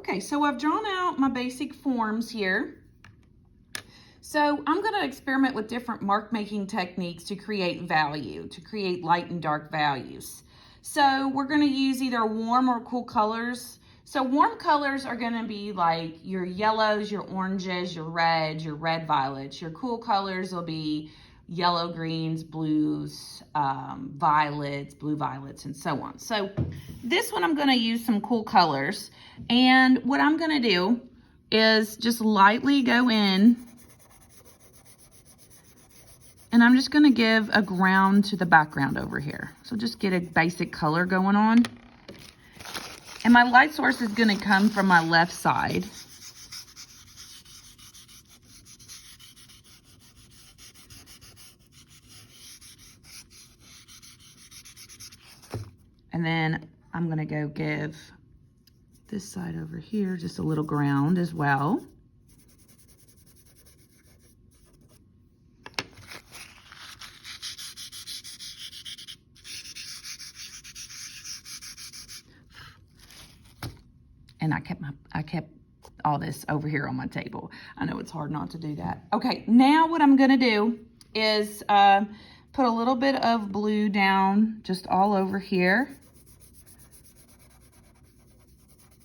Okay, so I've drawn out my basic forms here. So I'm going to experiment with different mark making techniques to create value, to create light and dark values. So we're going to use either warm or cool colors. So warm colors are going to be like your yellows, your oranges, your red violets. Your cool colors will be yellow greens, blues, violets, blue violets, and so on. So this one I'm going to use some cool colors. And what I'm going to do is just lightly go in, and I'm just going to give a ground to the background over here. So just get a basic color going on. And my light source is going to come from my left side. And then I'm going to go give this side over here just a little ground as well. And I kept all this over here on my table. I know it's hard not to do that. Okay, now what I'm gonna do is put a little bit of blue down just all over here.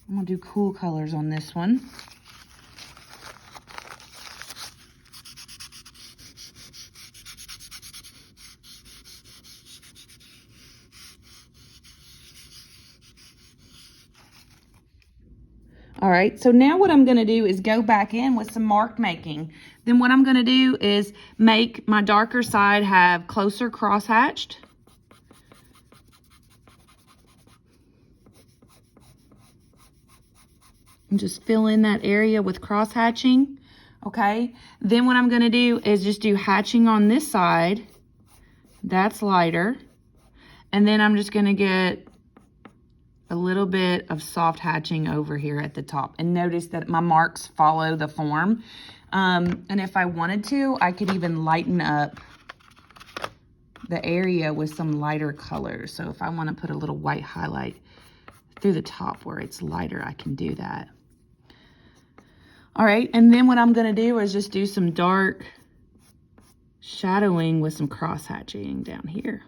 I'm gonna do cool colors on this one. All right, so now what I'm gonna do is go back in with some mark making. Then what I'm gonna do is make my darker side have closer cross-hatched. And just fill in that area with cross-hatching, okay? Then what I'm gonna do is just do hatching on this side. That's lighter. And then I'm just gonna get a little bit of soft hatching over here at the top. And notice that my marks follow the form. And if I wanted to, I could even lighten up the area with some lighter colors. So if I want to put a little white highlight through the top where it's lighter, I can do that. All right, and then what I'm gonna do is just do some dark shadowing with some cross hatching down here.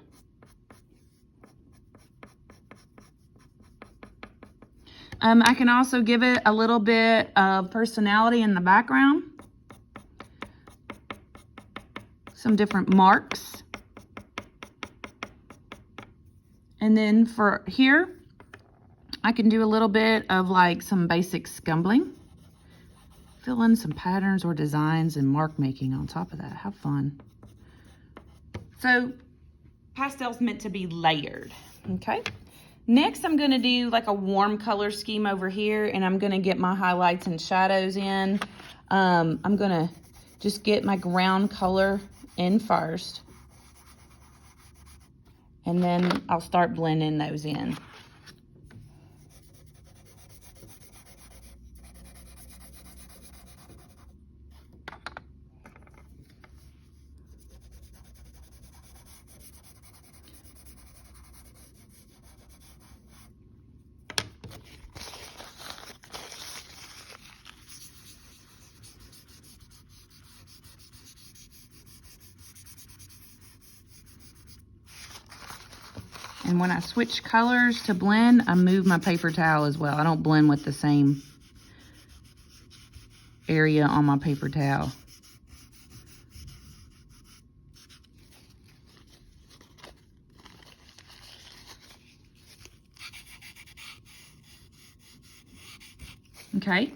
I can also give it a little bit of personality in the background. Some different marks. And then for here, I can do a little bit of like some basic scumbling. Fill in some patterns or designs and mark making on top of that. Have fun. So pastel's meant to be layered, okay? Next, I'm gonna do like a warm color scheme over here, and I'm gonna get my highlights and shadows in. I'm gonna just get my ground color in first, and then I'll start blending those in. And when I switch colors to blend, I move my paper towel as well. I don't blend with the same area on my paper towel. Okay,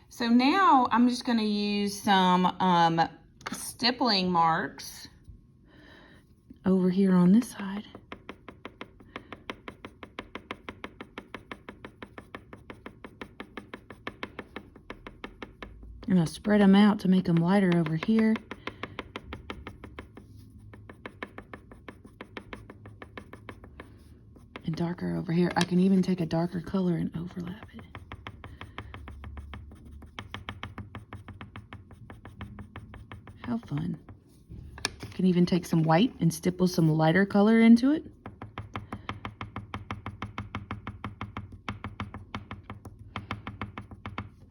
so now I'm just gonna use some stippling marks over here on this side. And I spread them out to make them lighter over here. And darker over here. I can even take a darker color and overlap it. How fun. Can even take some white and stipple some lighter color into it.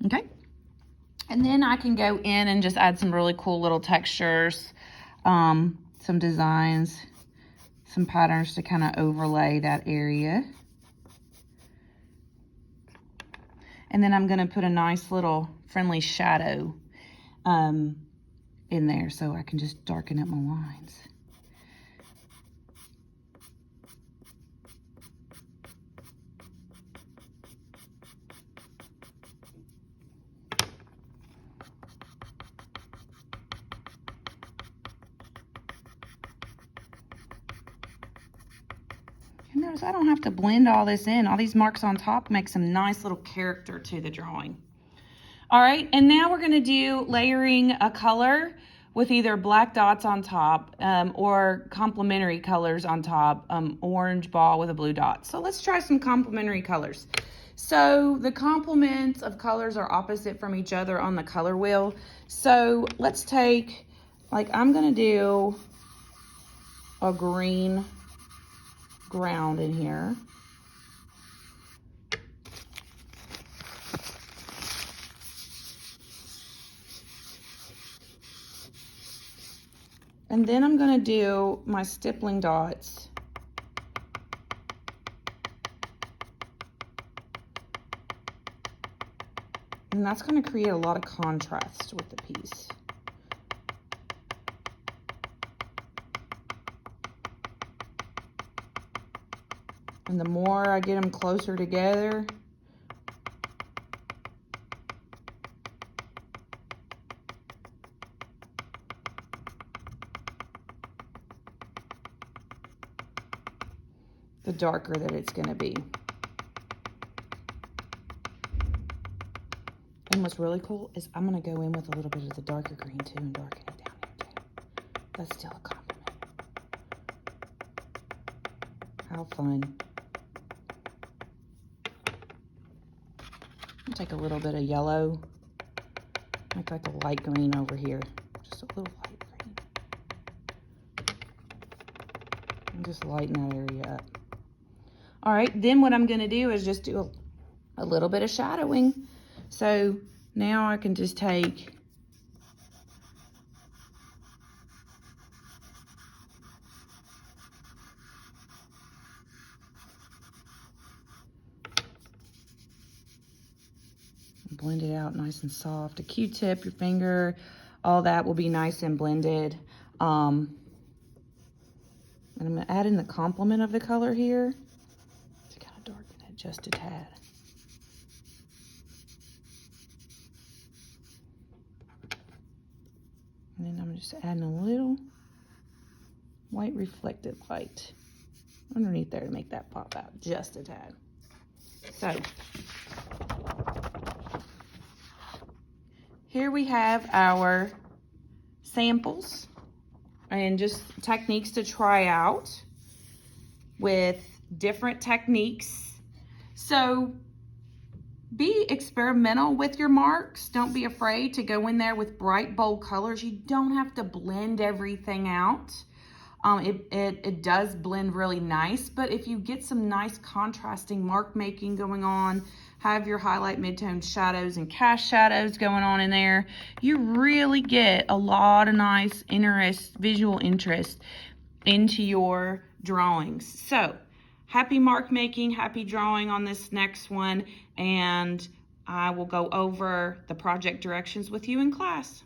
Okay. And then I can go in and just add some really cool little textures, some designs, some patterns to kind of overlay that area. And then I'm going to put a nice little friendly shadow in there so I can just darken up my lines. And notice I don't have to blend all this in. All these marks on top make some nice little character to the drawing. All right, and now we're gonna do layering a color with either black dots on top or complementary colors on top, orange ball with a blue dot. So let's try some complementary colors. So the complements of colors are opposite from each other on the color wheel. So let's take, like I'm gonna do a green ground in here. And then I'm going to do my stippling dots. And that's going to create a lot of contrast with the piece. And the more I get them closer together, the darker that it's going to be. And what's really cool is I'm going to go in with a little bit of the darker green too and darken it down here too. That's still a compliment. How fun. I'll take a little bit of yellow, make like a light green over here. Just a little light green. And just lighten that area up. All right, then what I'm gonna do is just do a little bit of shadowing. So now I can just take blend it out nice and soft. A Q-tip, your finger, all that will be nice and blended. And I'm gonna add in the complement of the color here to kind of darken it just a tad. And then I'm just adding a little white reflective light underneath there to make that pop out just a tad. So here we have our samples and just techniques to try out with different techniques. So be experimental with your marks. Don't be afraid to go in there with bright, bold colors. You don't have to blend everything out. It does blend really nice, but if you get some nice contrasting mark making going on, have your highlight, midtone shadows and cast shadows going on in there, you really get a lot of nice visual interest into your drawings. So happy mark making, happy drawing on this next one, and I will go over the project directions with you in class.